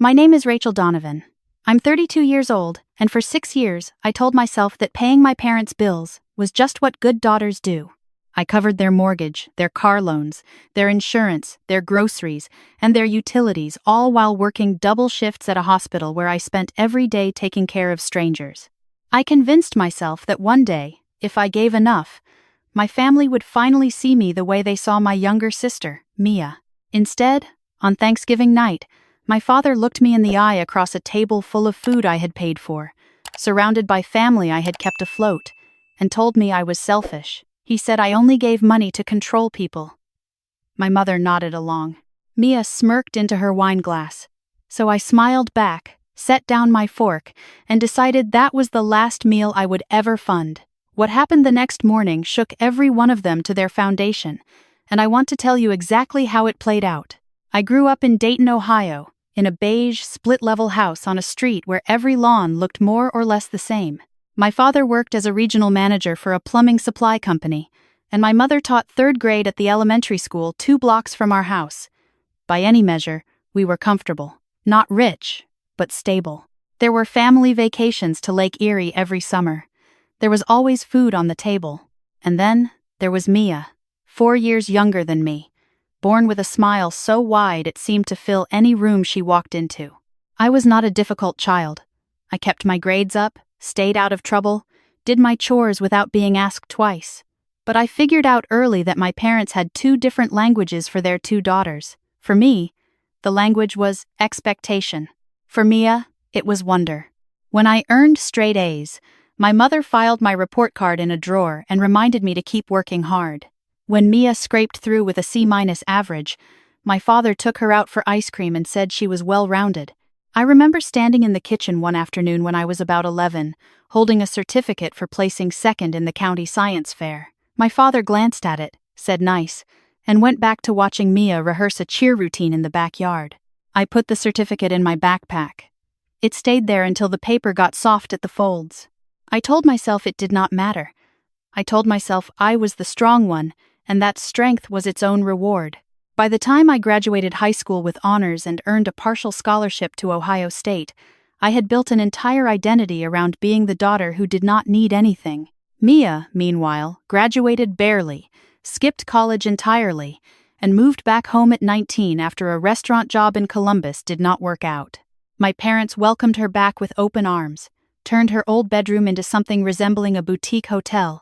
My name is Rachel Donovan. I'm 32 years old, and for 6 years, I told myself that paying my parents' bills was just what good daughters do. I covered their mortgage, their car loans, their insurance, their groceries, and their utilities, all while working double shifts at a hospital where I spent every day taking care of strangers. I convinced myself that one day, if I gave enough, my family would finally see me the way they saw my younger sister, Mia. Instead, on Thanksgiving night, my father looked me in the eye across a table full of food I had paid for, surrounded by family I had kept afloat, and told me I was selfish. He said I only gave money to control people. My mother nodded along. Mia smirked into her wine glass. So I smiled back, set down my fork, and decided that was the last meal I would ever fund. What happened the next morning shook every one of them to their foundation, and I want to tell you exactly how it played out. I grew up in Dayton, Ohio, in a beige, split-level house on a street where every lawn looked more or less the same. My father worked as a regional manager for a plumbing supply company, and my mother taught 3rd grade at the elementary school 2 blocks from our house. By any measure, we were comfortable. Not rich, but stable. There were family vacations to Lake Erie every summer. There was always food on the table. And then, there was Mia, 4 years younger than me, born with a smile so wide it seemed to fill any room she walked into. I was not a difficult child. I kept my grades up, stayed out of trouble, did my chores without being asked twice. But I figured out early that my parents had 2 different languages for their 2 daughters. For me, the language was expectation. For Mia, it was wonder. When I earned straight A's, my mother filed my report card in a drawer and reminded me to keep working hard. When Mia scraped through with a C- average, my father took her out for ice cream and said she was well-rounded. I remember standing in the kitchen one afternoon when I was about 11, holding a certificate for placing 2nd in the county science fair. My father glanced at it, said nice, and went back to watching Mia rehearse a cheer routine in the backyard. I put the certificate in my backpack. It stayed there until the paper got soft at the folds. I told myself it did not matter. I told myself I was the strong one, and that strength was its own reward. By the time I graduated high school with honors and earned a partial scholarship to Ohio State, I had built an entire identity around being the daughter who did not need anything. Mia, meanwhile, graduated barely, skipped college entirely, and moved back home at 19 after a restaurant job in Columbus did not work out. My parents welcomed her back with open arms, turned her old bedroom into something resembling a boutique hotel,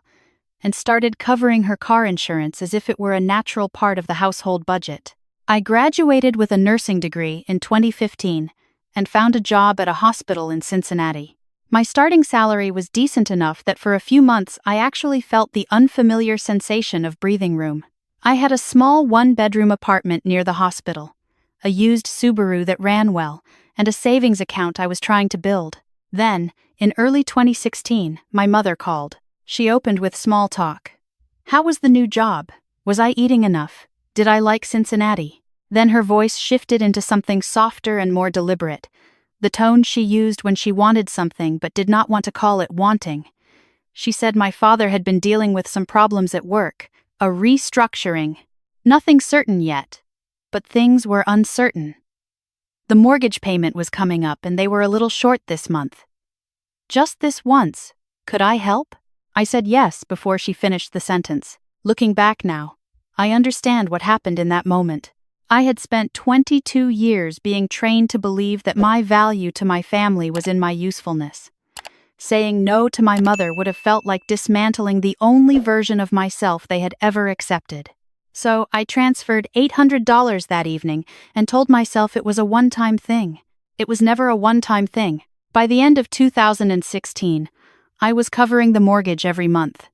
and started covering her car insurance as if it were a natural part of the household budget. I graduated with a nursing degree in 2015 and found a job at a hospital in Cincinnati. My starting salary was decent enough that for a few months I actually felt the unfamiliar sensation of breathing room. I had a small 1-bedroom apartment near the hospital, a used Subaru that ran well, and a savings account I was trying to build. Then, in early 2016, my mother called. She opened with small talk. How was the new job? Was I eating enough? Did I like Cincinnati? Then her voice shifted into something softer and more deliberate, the tone she used when she wanted something but did not want to call it wanting. She said my father had been dealing with some problems at work, a restructuring. Nothing certain yet, but things were uncertain. The mortgage payment was coming up and they were a little short this month. Just this once, could I help? I said yes before she finished the sentence. Looking back now, I understand what happened in that moment. I had spent 22 years being trained to believe that my value to my family was in my usefulness. Saying no to my mother would have felt like dismantling the only version of myself they had ever accepted. So I transferred $800 that evening and told myself it was a one-time thing. It was never a one-time thing. By the end of 2016, I was covering the mortgage every month.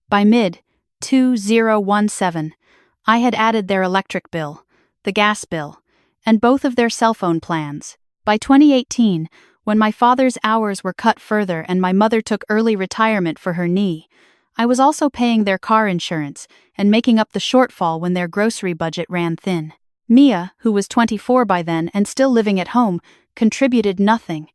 By mid-2017, I had added their electric bill, the gas bill, and both of their cell phone plans. By 2018, when my father's hours were cut further and my mother took early retirement for her knee, I was also paying their car insurance and making up the shortfall when their grocery budget ran thin. Mia, who was 24 by then and still living at home, contributed nothing.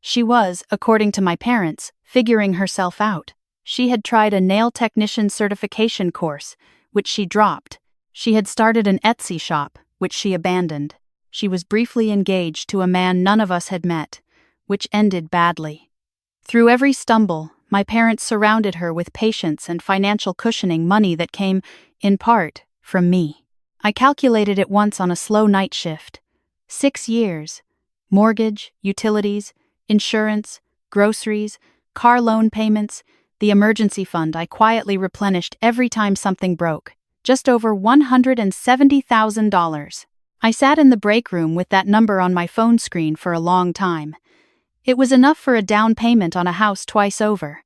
She was, according to my parents, figuring herself out. She had tried a nail technician certification course, which she dropped. She had started an Etsy shop, which she abandoned. She was briefly engaged to a man none of us had met, which ended badly. Through every stumble, my parents surrounded her with patience and financial cushioning, money that came, in part, from me. I calculated it once on a slow night shift. 6 years. Mortgage, utilities, insurance, groceries, car loan payments, the emergency fund I quietly replenished every time something broke. Just over $170,000. I sat in the break room with that number on my phone screen for a long time. It was enough for a down payment on a house twice over.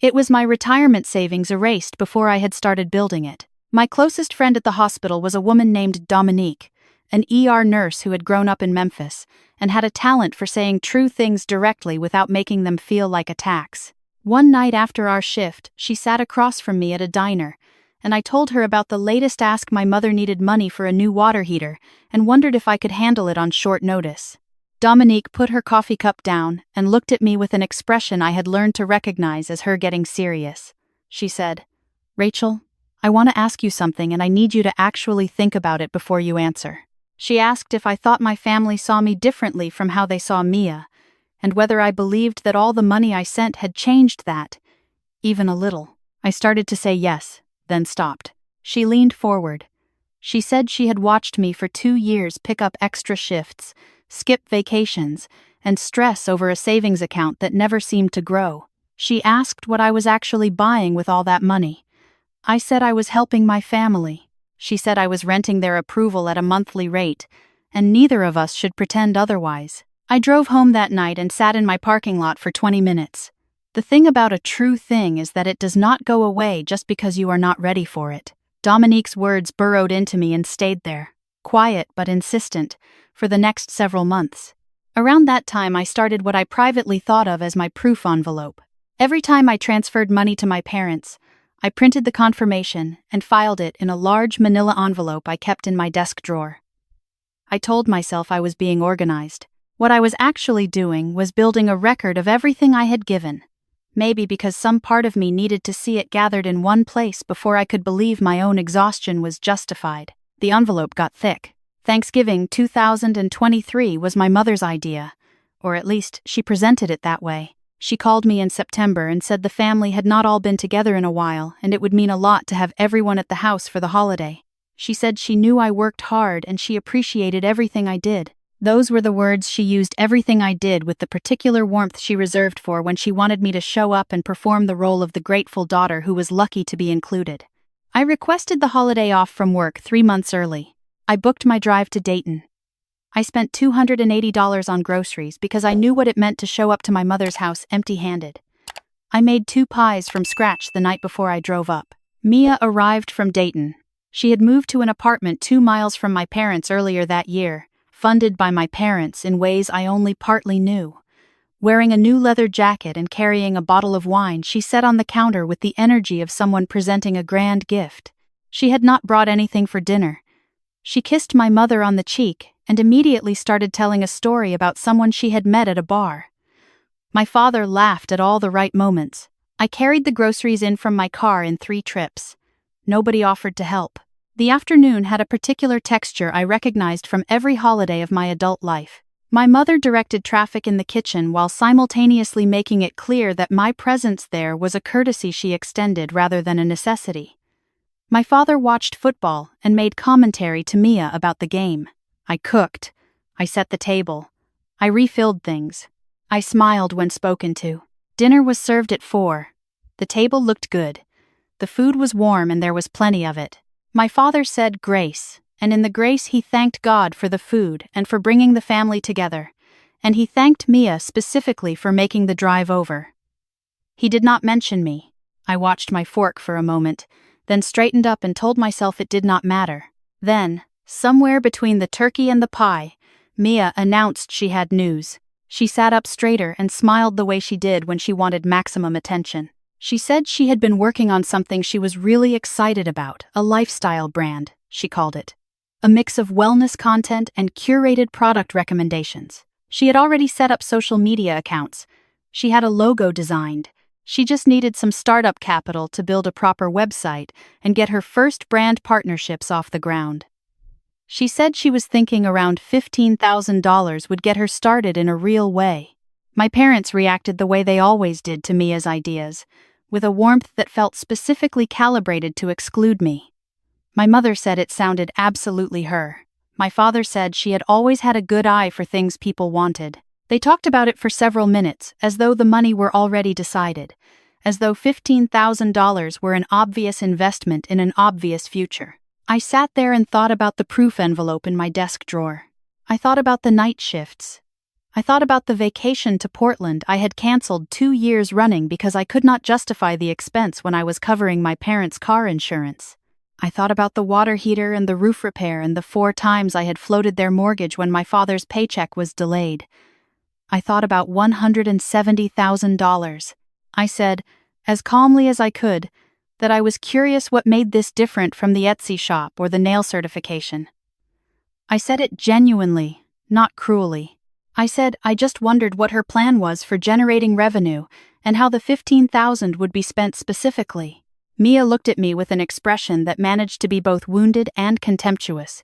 It was my retirement savings erased before I had started building it. My closest friend at the hospital was a woman named Dominique, an ER nurse who had grown up in Memphis and had a talent for saying true things directly without making them feel like attacks. One night after our shift, she sat across from me at a diner, and I told her about the latest ask my mother needed money for a new water heater and wondered if I could handle it on short notice. Dominique put her coffee cup down and looked at me with an expression I had learned to recognize as her getting serious. She said, "Rachel, I want to ask you something and I need you to actually think about it before you answer." She asked if I thought my family saw me differently from how they saw Mia, and whether I believed that all the money I sent had changed that, even a little. I started to say yes, then stopped. She leaned forward. She said she had watched me for 2 years pick up extra shifts, skip vacations, and stress over a savings account that never seemed to grow. She asked what I was actually buying with all that money. I said I was helping my family. She said I was renting their approval at a monthly rate, and neither of us should pretend otherwise. I drove home that night and sat in my parking lot for 20 minutes. The thing about a true thing is that it does not go away just because you are not ready for it. Dominique's words burrowed into me and stayed there, quiet but insistent, for the next several months. Around that time I started what I privately thought of as my proof envelope. Every time I transferred money to my parents, I printed the confirmation and filed it in a large manila envelope I kept in my desk drawer. I told myself I was being organized. What I was actually doing was building a record of everything I had given. Maybe because some part of me needed to see it gathered in one place before I could believe my own exhaustion was justified. The envelope got thick. Thanksgiving 2023 was my mother's idea, or at least she presented it that way. She called me in September and said the family had not all been together in a while and it would mean a lot to have everyone at the house for the holiday. She said she knew I worked hard and she appreciated everything I did. Those were the words she used, everything I did, with the particular warmth she reserved for when she wanted me to show up and perform the role of the grateful daughter who was lucky to be included. I requested the holiday off from work 3 months early. I booked my drive to Dayton. I spent $280 on groceries because I knew what it meant to show up to my mother's house empty-handed. I made 2 pies from scratch the night before I drove up. Mia arrived from Dayton. She had moved to an apartment 2 miles from my parents earlier that year, funded by my parents in ways I only partly knew. Wearing a new leather jacket and carrying a bottle of wine, she sat on the counter with the energy of someone presenting a grand gift. She had not brought anything for dinner. She kissed my mother on the cheek and immediately started telling a story about someone she had met at a bar. My father laughed at all the right moments. I carried the groceries in from my car in 3 trips. Nobody offered to help. The afternoon had a particular texture I recognized from every holiday of my adult life. My mother directed traffic in the kitchen while simultaneously making it clear that my presence there was a courtesy she extended rather than a necessity. My father watched football and made commentary to Mia about the game. I cooked. I set the table. I refilled things. I smiled when spoken to. Dinner was served at 4. The table looked good. The food was warm and there was plenty of it. My father said grace, and in the grace he thanked God for the food and for bringing the family together, and he thanked Mia specifically for making the drive over. He did not mention me. I watched my fork for a moment, then straightened up and told myself it did not matter. Then, somewhere between the turkey and the pie, Mia announced she had news. She sat up straighter and smiled the way she did when she wanted maximum attention. She said she had been working on something she was really excited about, a lifestyle brand, she called it. A mix of wellness content and curated product recommendations. She had already set up social media accounts. She had a logo designed. She just needed some startup capital to build a proper website and get her first brand partnerships off the ground. She said she was thinking around $15,000 would get her started in a real way. My parents reacted the way they always did to Mia's ideas, with a warmth that felt specifically calibrated to exclude me. My mother said it sounded absolutely her. My father said she had always had a good eye for things people wanted. They talked about it for several minutes, as though the money were already decided, as though $15,000 were an obvious investment in an obvious future. I sat there and thought about the proof envelope in my desk drawer. I thought about the night shifts. I thought about the vacation to Portland I had canceled 2 years running because I could not justify the expense when I was covering my parents' car insurance. I thought about the water heater and the roof repair and the 4 times I had floated their mortgage when my father's paycheck was delayed. I thought about $170,000. I said, as calmly as I could, that I was curious what made this different from the Etsy shop or the nail certification. I said it genuinely, not cruelly. I said I just wondered what her plan was for generating revenue and how the $15,000 would be spent specifically. Mia looked at me with an expression that managed to be both wounded and contemptuous.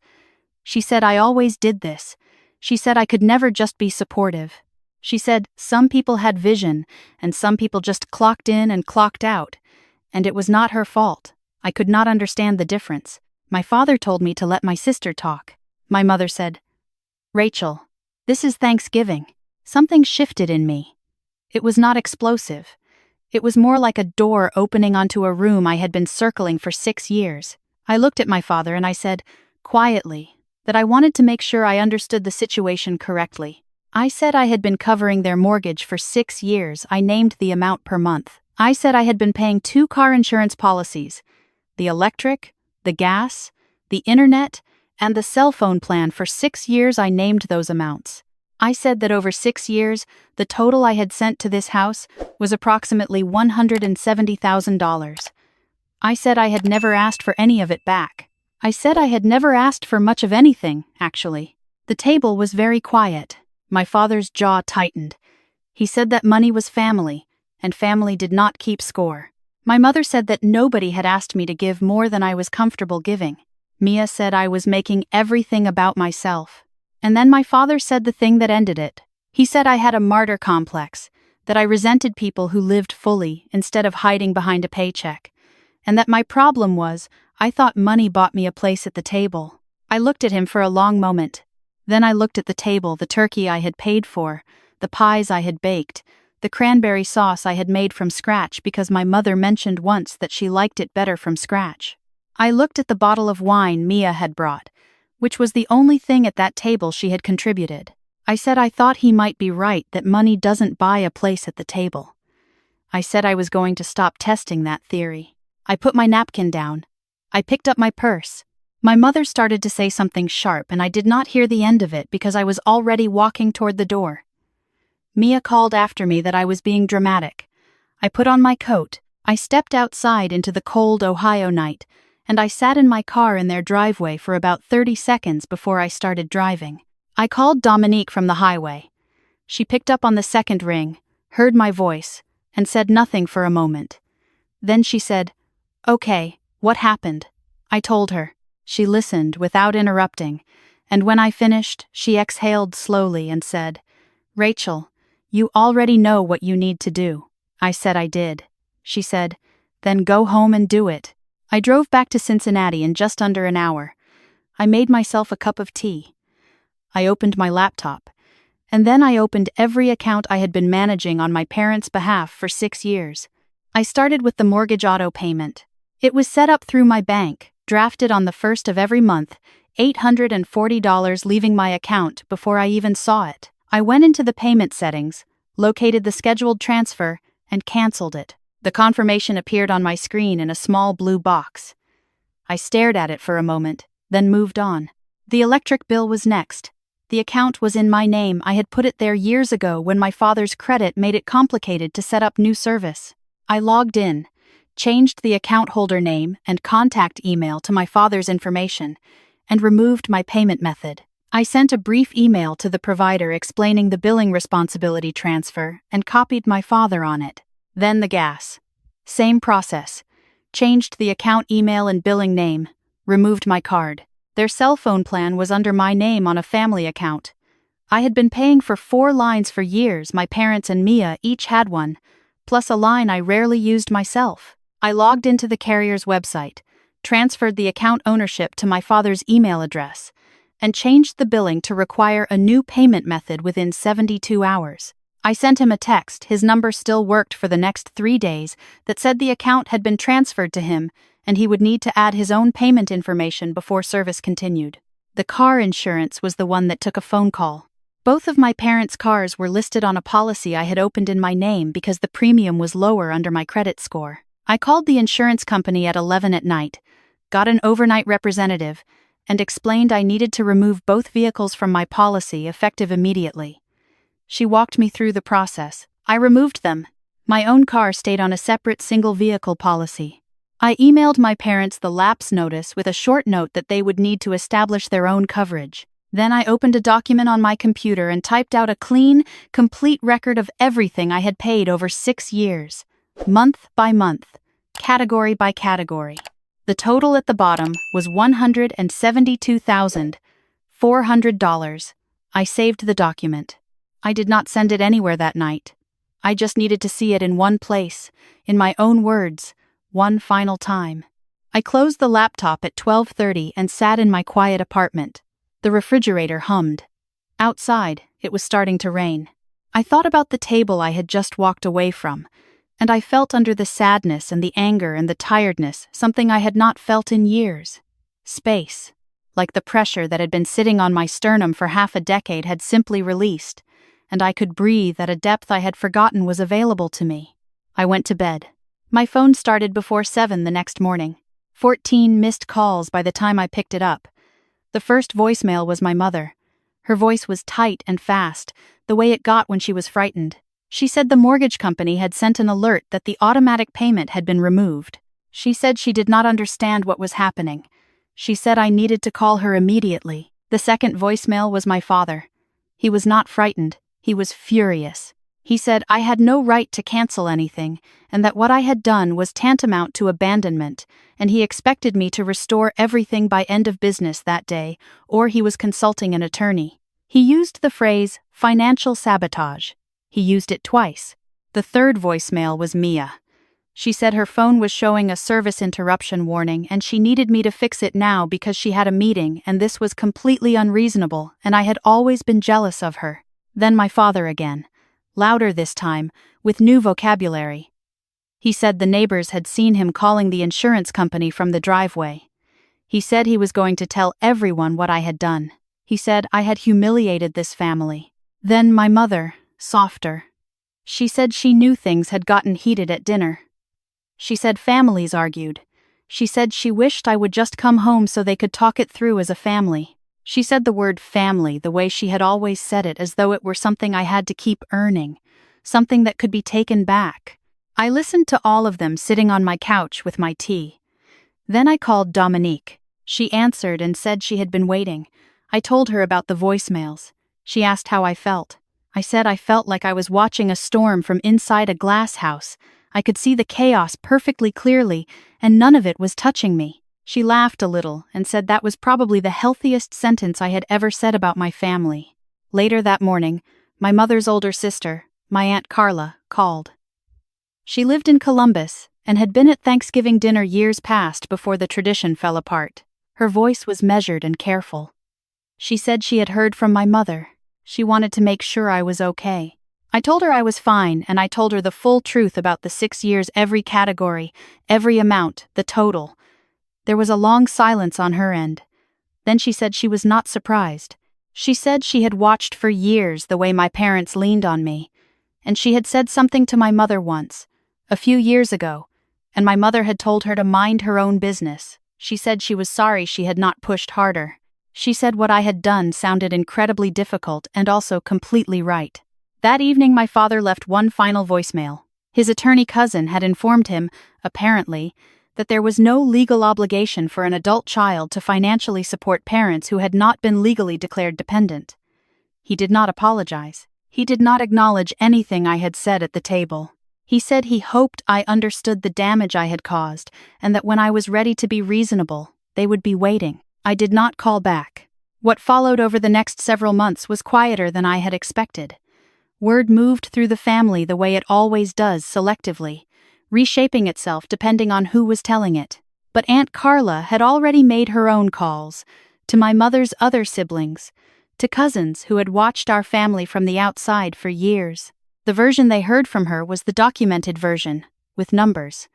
She said I always did this. She said I could never just be supportive. She said some people had vision and some people just clocked in and clocked out, and it was not her fault. I could not understand the difference. My father told me to let my sister talk. My mother said, "Rachel, this is Thanksgiving." Something shifted in me. It was not explosive. It was more like a door opening onto a room I had been circling for 6 years. I looked at my father and I said, quietly, that I wanted to make sure I understood the situation correctly. I said I had been covering their mortgage for 6 years. I named the amount per month. I said I had been paying 2 car insurance policies, the electric, the gas, the internet, and the cell phone plan for 6 years. I named those amounts. I said that over 6 years, the total I had sent to this house was approximately $170,000. I said I had never asked for any of it back. I said I had never asked for much of anything, actually. The table was very quiet. My father's jaw tightened. He said that money was family, and family did not keep score. My mother said that nobody had asked me to give more than I was comfortable giving. Mia said I was making everything about myself. And then my father said the thing that ended it. He said I had a martyr complex, that I resented people who lived fully instead of hiding behind a paycheck, and that my problem was I thought money bought me a place at the table. I looked at him for a long moment. Then I looked at the table, the turkey I had paid for, the pies I had baked, the cranberry sauce I had made from scratch because my mother mentioned once that she liked it better from scratch. I looked at the bottle of wine Mia had brought, which was the only thing at that table she had contributed. I said I thought he might be right that money doesn't buy a place at the table. I said I was going to stop testing that theory. I put my napkin down. I picked up my purse. My mother started to say something sharp and I did not hear the end of it because I was already walking toward the door. Mia called after me that I was being dramatic. I put on my coat. I stepped outside into the cold Ohio night, and I sat in my car in their driveway for about 30 seconds before I started driving. I called Dominique from the highway. She picked up on the second ring, heard my voice, and said nothing for a moment. Then she said, "Okay, what happened?" I told her. She listened without interrupting, and when I finished, she exhaled slowly and said, "Rachel, you already know what you need to do." I said I did. She said, "Then go home and do it." I drove back to Cincinnati in just under an hour. I made myself a cup of tea. I opened my laptop, and then I opened every account I had been managing on my parents' behalf for 6 years. I started with the mortgage auto payment. It was set up through my bank, drafted on the first of every month, $840 leaving my account before I even saw it. I went into the payment settings, located the scheduled transfer, and canceled it. The confirmation appeared on my screen in a small blue box. I stared at it for a moment, then moved on. The electric bill was next. The account was in my name. I had put it there years ago when my father's credit made it complicated to set up new service. I logged in, changed the account holder name and contact email to my father's information, and removed my payment method. I sent a brief email to the provider explaining the billing responsibility transfer and copied my father on it. Then the gas. Same process. Changed the account email and billing name, removed my card. Their cell phone plan was under my name on a family account. I had been paying for 4 lines for years. My parents and Mia each had one, plus a line I rarely used myself. I logged into the carrier's website, transferred the account ownership to my father's email address, and changed the billing to require a new payment method within 72 hours. I sent him a text, his number still worked for the next 3 days, that said the account had been transferred to him and he would need to add his own payment information before service continued. The car insurance was the one that took a phone call. Both of my parents' cars were listed on a policy I had opened in my name because the premium was lower under my credit score. I called the insurance company at 11 at night, got an overnight representative, and explained I needed to remove both vehicles from my policy effective immediately. She walked me through the process. I removed them. My own car stayed on a separate single vehicle policy. I emailed my parents the lapse notice with a short note that they would need to establish their own coverage. Then I opened a document on my computer and typed out a clean, complete record of everything I had paid over 6 years, month by month, category by category. The total at the bottom was $172,400. I saved the document. I did not send it anywhere that night. I just needed to see it in one place, in my own words, one final time. I closed the laptop at 12:30 and sat in my quiet apartment. The refrigerator hummed. Outside, it was starting to rain. I thought about the table I had just walked away from, and I felt under the sadness and the anger and the tiredness something I had not felt in years. Space. Like the pressure that had been sitting on my sternum for half a decade had simply released, and I could breathe at a depth I had forgotten was available to me. I went to bed. My phone started before 7 the next morning. 14 missed calls by the time I picked it up. The first voicemail was my mother. Her voice was tight and fast, the way it got when she was frightened. She said the mortgage company had sent an alert that the automatic payment had been removed. She said she did not understand what was happening. She said I needed to call her immediately. The second voicemail was my father. He was not frightened. He was furious. He said I had no right to cancel anything, and that what I had done was tantamount to abandonment, and he expected me to restore everything by end of business that day, or he was consulting an attorney. He used the phrase, financial sabotage. He used it twice. The third voicemail was Mia. She said her phone was showing a service interruption warning and she needed me to fix it now because she had a meeting and this was completely unreasonable and I had always been jealous of her. Then my father again. Louder this time, with new vocabulary. He said the neighbors had seen him calling the insurance company from the driveway. He said he was going to tell everyone what I had done. He said I had humiliated this family. Then my mother, softer. She said she knew things had gotten heated at dinner. She said families argued. She said she wished I would just come home so they could talk it through as a family. She said the word family the way she had always said it, as though it were something I had to keep earning, something that could be taken back. I listened to all of them sitting on my couch with my tea. Then I called Dominique. She answered and said she had been waiting. I told her about the voicemails. She asked how I felt. I said I felt like I was watching a storm from inside a glass house. I could see the chaos perfectly clearly, and none of it was touching me. She laughed a little and said that was probably the healthiest sentence I had ever said about my family. Later that morning, my mother's older sister, my Aunt Carla, called. She lived in Columbus and had been at Thanksgiving dinner years past before the tradition fell apart. Her voice was measured and careful. She said she had heard from my mother. She wanted to make sure I was okay. I told her I was fine, and I told her the full truth about the 6 years, every category, every amount, the total. There was a long silence on her end. Then she said she was not surprised. She said she had watched for years the way my parents leaned on me, and she had said something to my mother once, a few years ago, and my mother had told her to mind her own business. She said she was sorry she had not pushed harder. She said what I had done sounded incredibly difficult and also completely right. That evening my father left one final voicemail. His attorney cousin had informed him, apparently, that there was no legal obligation for an adult child to financially support parents who had not been legally declared dependent. He did not apologize. He did not acknowledge anything I had said at the table. He said he hoped I understood the damage I had caused and that when I was ready to be reasonable, they would be waiting. I did not call back. What followed over the next several months was quieter than I had expected. Word moved through the family the way it always does, selectively, reshaping itself depending on who was telling it. But Aunt Carla had already made her own calls, to my mother's other siblings, to cousins who had watched our family from the outside for years. The version they heard from her was the documented version, with numbers.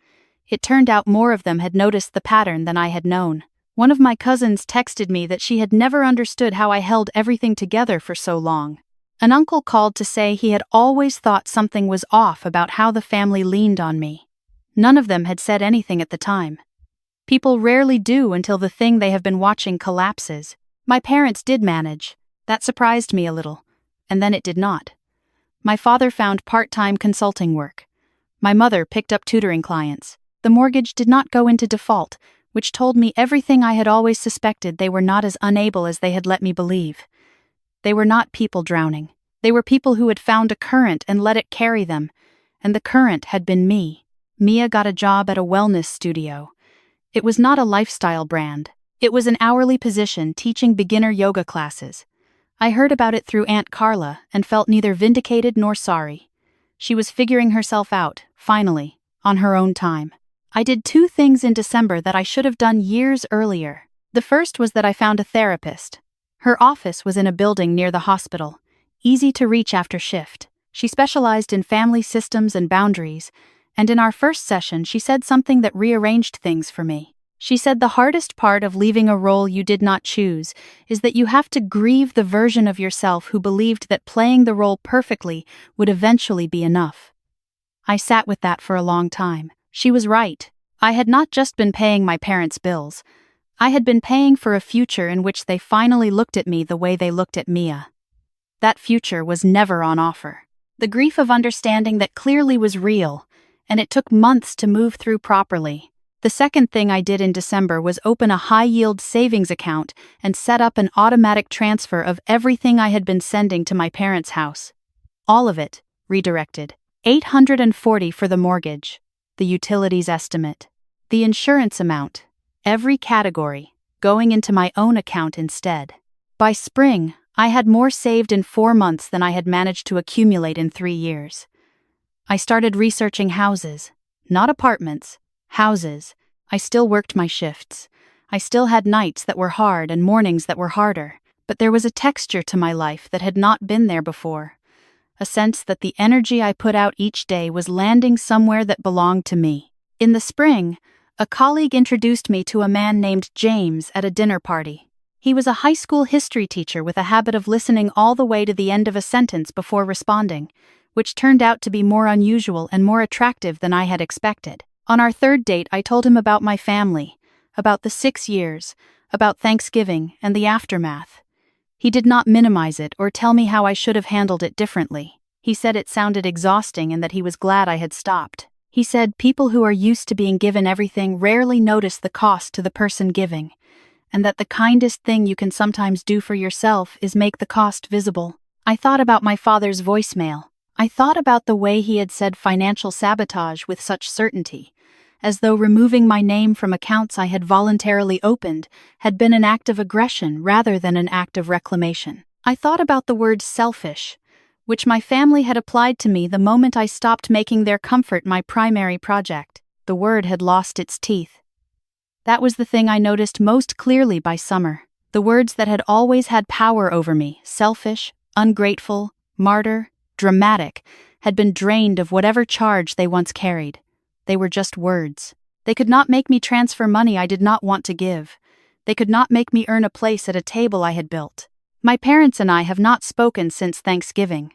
It turned out more of them had noticed the pattern than I had known. One of my cousins texted me that she had never understood how I held everything together for so long. An uncle called to say he had always thought something was off about how the family leaned on me. None of them had said anything at the time. People rarely do until the thing they have been watching collapses. My parents did manage. That surprised me a little. And then it did not. My father found part-time consulting work. My mother picked up tutoring clients. The mortgage did not go into default, which told me everything I had always suspected. They were not as unable as they had let me believe. They were not people drowning. They were people who had found a current and let it carry them. And the current had been me. Mia got a job at a wellness studio. It was not a lifestyle brand. It was an hourly position teaching beginner yoga classes. I heard about it through Aunt Carla and felt neither vindicated nor sorry. She was figuring herself out, finally, on her own time. I did 2 things in December that I should have done years earlier. The first was that I found a therapist. Her office was in a building near the hospital, easy to reach after shift. She specialized in family systems and boundaries, and in our first session she said something that rearranged things for me. She said the hardest part of leaving a role you did not choose is that you have to grieve the version of yourself who believed that playing the role perfectly would eventually be enough. I sat with that for a long time. She was right. I had not just been paying my parents' bills. I had been paying for a future in which they finally looked at me the way they looked at Mia. That future was never on offer. The grief of understanding that clearly was real, and it took months to move through properly. The second thing I did in December was open a high-yield savings account and set up an automatic transfer of everything I had been sending to my parents' house. All of it, redirected. $840 for the mortgage, the utilities estimate, the insurance amount, every category, going into my own account instead. By spring, I had more saved in 4 months than I had managed to accumulate in 3 years. I started researching houses, not apartments, houses. I still worked my shifts. I still had nights that were hard and mornings that were harder, but there was a texture to my life that had not been there before. A sense that the energy I put out each day was landing somewhere that belonged to me. In the spring, a colleague introduced me to a man named James at a dinner party. He was a high school history teacher with a habit of listening all the way to the end of a sentence before responding, which turned out to be more unusual and more attractive than I had expected. On our third date, I told him about my family, about the 6 years, about Thanksgiving and the aftermath. He did not minimize it or tell me how I should have handled it differently. He said it sounded exhausting and that he was glad I had stopped. He said people who are used to being given everything rarely notice the cost to the person giving, and that the kindest thing you can sometimes do for yourself is make the cost visible. I thought about my father's voicemail. I thought about the way he had said financial sabotage with such certainty, as though removing my name from accounts I had voluntarily opened had been an act of aggression rather than an act of reclamation. I thought about the word selfish, which my family had applied to me the moment I stopped making their comfort my primary project. The word had lost its teeth. That was the thing I noticed most clearly by summer. The words that had always had power over me, selfish, ungrateful, martyr, dramatic, had been drained of whatever charge they once carried. They were just words. They could not make me transfer money I did not want to give. They could not make me earn a place at a table I had built. My parents and I have not spoken since Thanksgiving.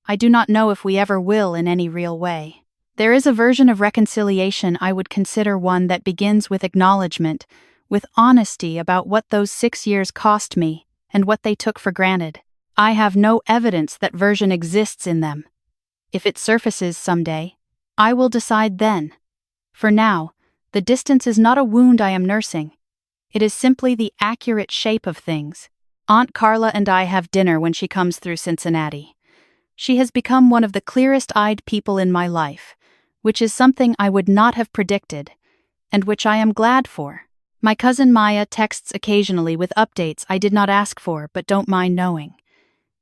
I do not know if we ever will in any real way. There is a version of reconciliation I would consider one that begins with acknowledgement, with honesty about what those 6 years cost me and what they took for granted. I have no evidence that version exists in them. If it surfaces someday, I will decide then. For now, the distance is not a wound I am nursing. It is simply the accurate shape of things. Aunt Carla and I have dinner when she comes through Cincinnati. She has become one of the clearest-eyed people in my life, which is something I would not have predicted, and which I am glad for. My cousin Maya texts occasionally with updates I did not ask for but don't mind knowing.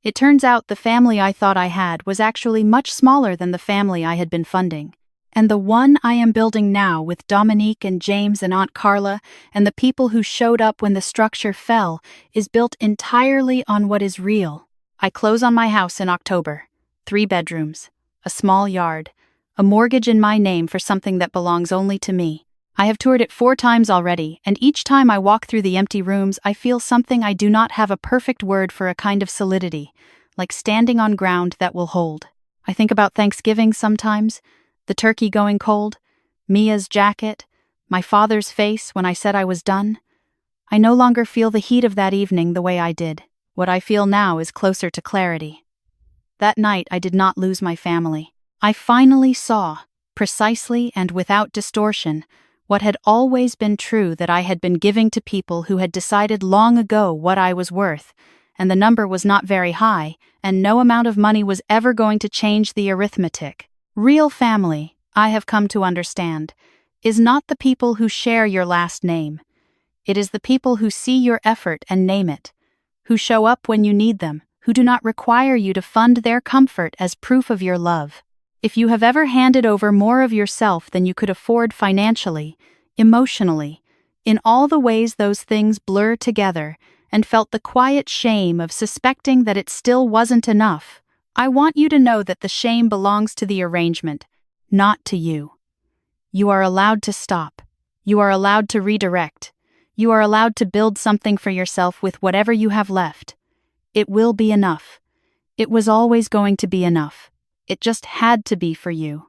It turns out the family I thought I had was actually much smaller than the family I had been funding. And the one I am building now with Dominique and James and Aunt Carla and the people who showed up when the structure fell is built entirely on what is real. I close on my house in October. 3 bedrooms, a small yard, a mortgage in my name for something that belongs only to me. I have toured it 4 times already, and each time I walk through the empty rooms I feel something I do not have a perfect word for, a kind of solidity, like standing on ground that will hold. I think about Thanksgiving sometimes, the turkey going cold, Mia's jacket, my father's face when I said I was done. I no longer feel the heat of that evening the way I did. What I feel now is closer to clarity. That night I did not lose my family. I finally saw, precisely and without distortion, what had always been true, that I had been giving to people who had decided long ago what I was worth, and the number was not very high, and no amount of money was ever going to change the arithmetic. Real family, I have come to understand, is not the people who share your last name. It is the people who see your effort and name it, who show up when you need them, who do not require you to fund their comfort as proof of your love. If you have ever handed over more of yourself than you could afford financially, emotionally, in all the ways those things blur together, and felt the quiet shame of suspecting that it still wasn't enough, I want you to know that the shame belongs to the arrangement, not to you. You are allowed to stop. You are allowed to redirect. You are allowed to build something for yourself with whatever you have left. It will be enough. It was always going to be enough. It just had to be for you.